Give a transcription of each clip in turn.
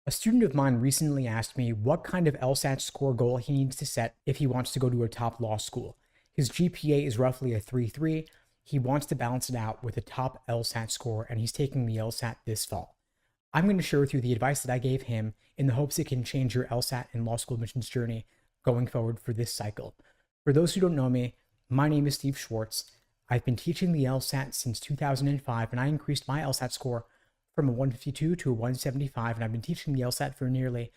A student of mine recently asked me what kind of LSAT score goal he needs to set if he wants to go to a top law school. His GPA is roughly a 3.3. He wants to balance it out with a top LSAT score, and he's taking the LSAT this fall. I'm going to share with you the advice that I gave him in the hopes it can change your LSAT and law school admissions journey going forward for this cycle. For those who don't know me, my name is Steve Schwartz. I've been teaching the LSAT since 2005, and I increased my LSAT score from a 152 to a 175, and I've been teaching the LSAT for nearly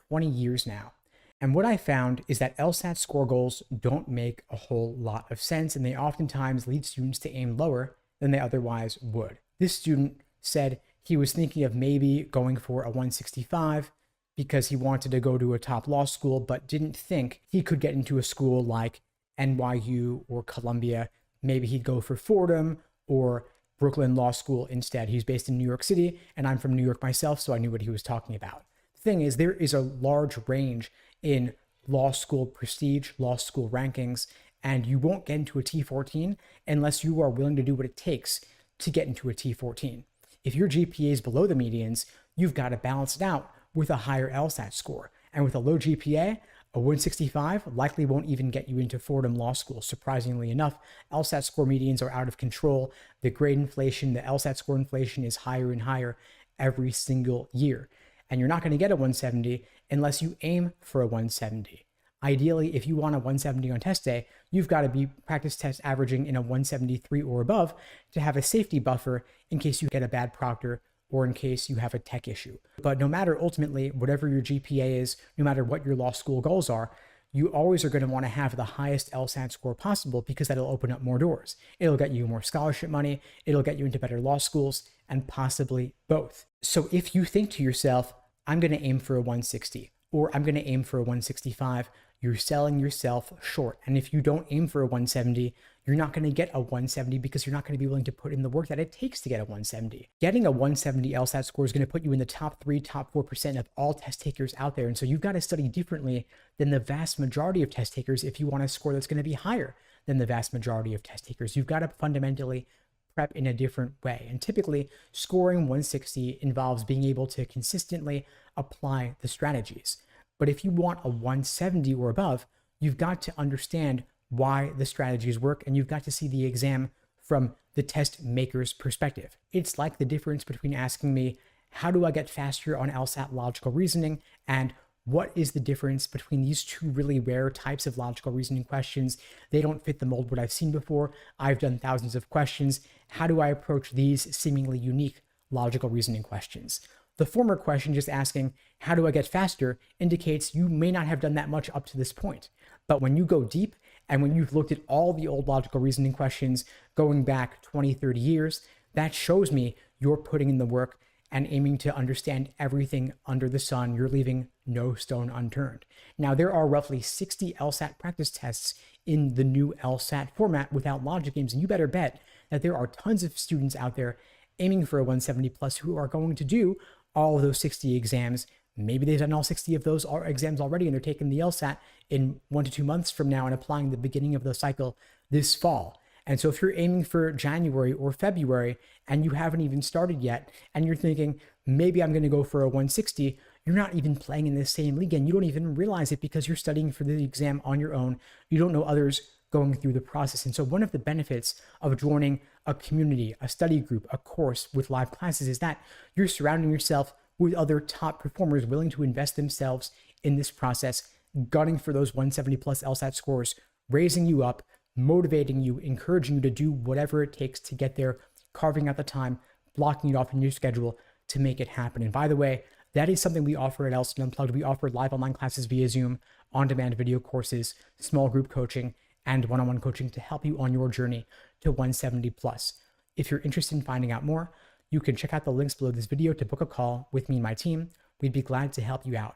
20 years now. And what I found is that LSAT score goals don't make a whole lot of sense, and they oftentimes lead students to aim lower than they otherwise would. This student said he was thinking of maybe going for a 165 because he wanted to go to a top law school, but didn't think he could get into a school like NYU or Columbia. Maybe he'd go for Fordham or Brooklyn Law School instead. He's based in New York City, and I'm from New York myself, so I knew what he was talking about. The thing is, there is a large range in law school prestige, law school rankings, and you won't get into a T14 unless you are willing to do what it takes to get into a T14. If your GPA is below the medians, you've got to balance it out with a higher LSAT score. And with a low GPA, a 165 likely won't even get you into Fordham Law School. Surprisingly enough, LSAT score medians are out of control. The grade inflation, the LSAT score inflation is higher and higher every single year. And you're not going to get a 170 unless you aim for a 170. Ideally, if you want a 170 on test day, you've got to be practice test averaging in a 173 or above to have a safety buffer in case you get a bad proctor or in case you have a tech issue. But no matter ultimately, whatever your GPA is, no matter what your law school goals are, you always are going to want to have the highest LSAT score possible because that'll open up more doors. It'll get you more scholarship money, it'll get you into better law schools, and possibly both. So if you think to yourself, I'm going to aim for a 160, or I'm going to aim for a 165, you're selling yourself short. And if you don't aim for a 170, you're not going to get a 170 because you're not going to be willing to put in the work that it takes to get a 170. Getting a 170 LSAT score is going to put you in the top 3, top 4% of all test takers out there. And so you've got to study differently than the vast majority of test takers if you want a score that's going to be higher than the vast majority of test takers. You've got to fundamentally prep in a different way. And typically, scoring 160 involves being able to consistently apply the strategies. But if you want a 170 or above, you've got to understand why the strategies work, and you've got to see the exam from the test maker's perspective. It's like the difference between asking me, how do I get faster on LSAT logical reasoning, and what is the difference between these two really rare types of logical reasoning questions? They don't fit the mold what I've seen before. I've done thousands of questions. How do I approach these seemingly unique logical reasoning questions? The former question, just asking, how do I get faster, indicates you may not have done that much up to this point. But when you go deep and when you've looked at all the old logical reasoning questions going back 20, 30 years, that shows me you're putting in the work and aiming to understand everything under the sun. You're leaving no stone unturned. Now, there are roughly 60 LSAT practice tests in the new LSAT format without logic games, and you better bet that there are tons of students out there aiming for a 170 plus who are going to do all of those 60 exams. Maybe they've done all 60 of those exams already and they're taking the LSAT in 1 to 2 months from now and applying the beginning of the cycle this fall. And so if you're aiming for January or February and you haven't even started yet and you're thinking, maybe I'm going to go for a 160, you're not even playing in the same league and you don't even realize it because you're studying for the exam on your own. You don't know others going through the process. And so one of the benefits of joining a community, a study group, a course with live classes is that you're surrounding yourself with other top performers willing to invest themselves in this process, gunning for those 170 plus LSAT scores, raising you up, motivating you, encouraging you to do whatever it takes to get there, carving out the time, blocking it off in your schedule to make it happen. And by the way, that is something we offer at LSAT Unplugged. We offer live online classes via Zoom, on-demand video courses, small group coaching, and one-on-one coaching to help you on your journey to 170 plus. If you're interested in finding out more, you can check out the links below this video to book a call with me and my team. We'd be glad to help you out.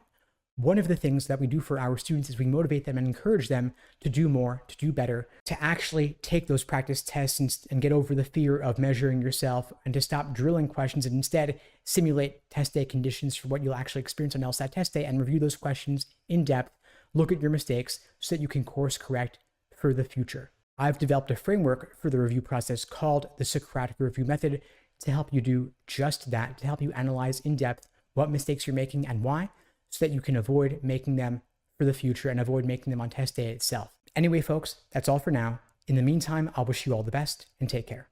One of the things that we do for our students is we motivate them and encourage them to do more, to do better, to actually take those practice tests and get over the fear of measuring yourself and to stop drilling questions and instead simulate test day conditions for what you'll actually experience on LSAT test day and review those questions in depth, look at your mistakes so that you can course correct for the future. I've developed a framework for the review process called the Socratic review method to help you do just that, to help you analyze in depth what mistakes you're making and why, so that you can avoid making them for the future and avoid making them on test day itself. Anyway, folks, that's all for now. In the meantime, I'll wish you all the best and take care.